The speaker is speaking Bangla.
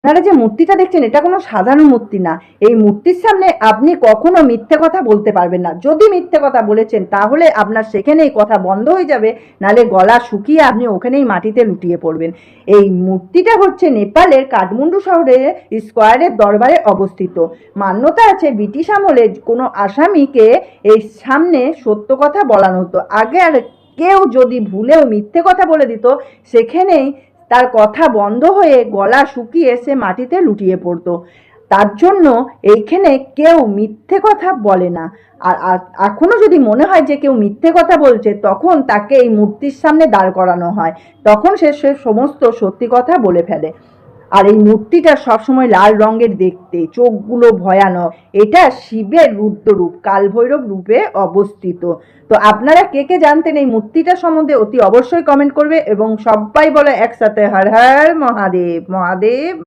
আপনারা যে মূর্তিটা দেখছেন এটা কোনো সাধারণ মূর্তি না। এই মূর্তির সামনে আপনি কখনো মিথ্যে কথা বলতে পারবেন না। যদি মিথ্যে কথা বলেছেন তাহলে আপনার সেখানেই কথা বন্ধ হয়ে যাবে, নাহলে গলা শুকিয়ে আপনি ওখানেই মাটিতে লুটিয়ে পড়বেন। এই মূর্তিটা হচ্ছে নেপালের কাঠমান্ডু শহরে স্কোয়ারের দরবারে অবস্থিত। মান্যতা আছে ব্রিটিশ আমলে কোনো আসামিকে এই সামনে সত্য কথা বলানো হতো। আগে আর কেউ যদি ভুলেও মিথ্যে কথা বলে দিত সেখানেই তার কথা বন্ধ হয়ে গলা শুকিয়ে সে মাটিতে লুটিয়ে পড়তো। তার জন্য এইখানে কেউ মিথ্যে কথা বলে না। আর এখনো যদি মনে হয় যে কেউ মিথ্যে কথা বলছে তখন তাকে এই মূর্তির সামনে দাঁড় করানো হয়, তখন সে সমস্ত সত্যি কথা বলে ফেলে। আর এই মূর্তিটা সবসময় লাল রঙের দেখতে, চোখগুলো ভয়ানক। এটা শিবের রুদ্ররূপ, কালভৈরব রূপে অবস্থিত। তো আপনারা কে কে জানতেন এই মূর্তিটা সম্বন্ধে অতি অবশ্যই কমেন্ট করবে এবং সবাই বলে একসাথে হর হর মহাদেব মহাদেব।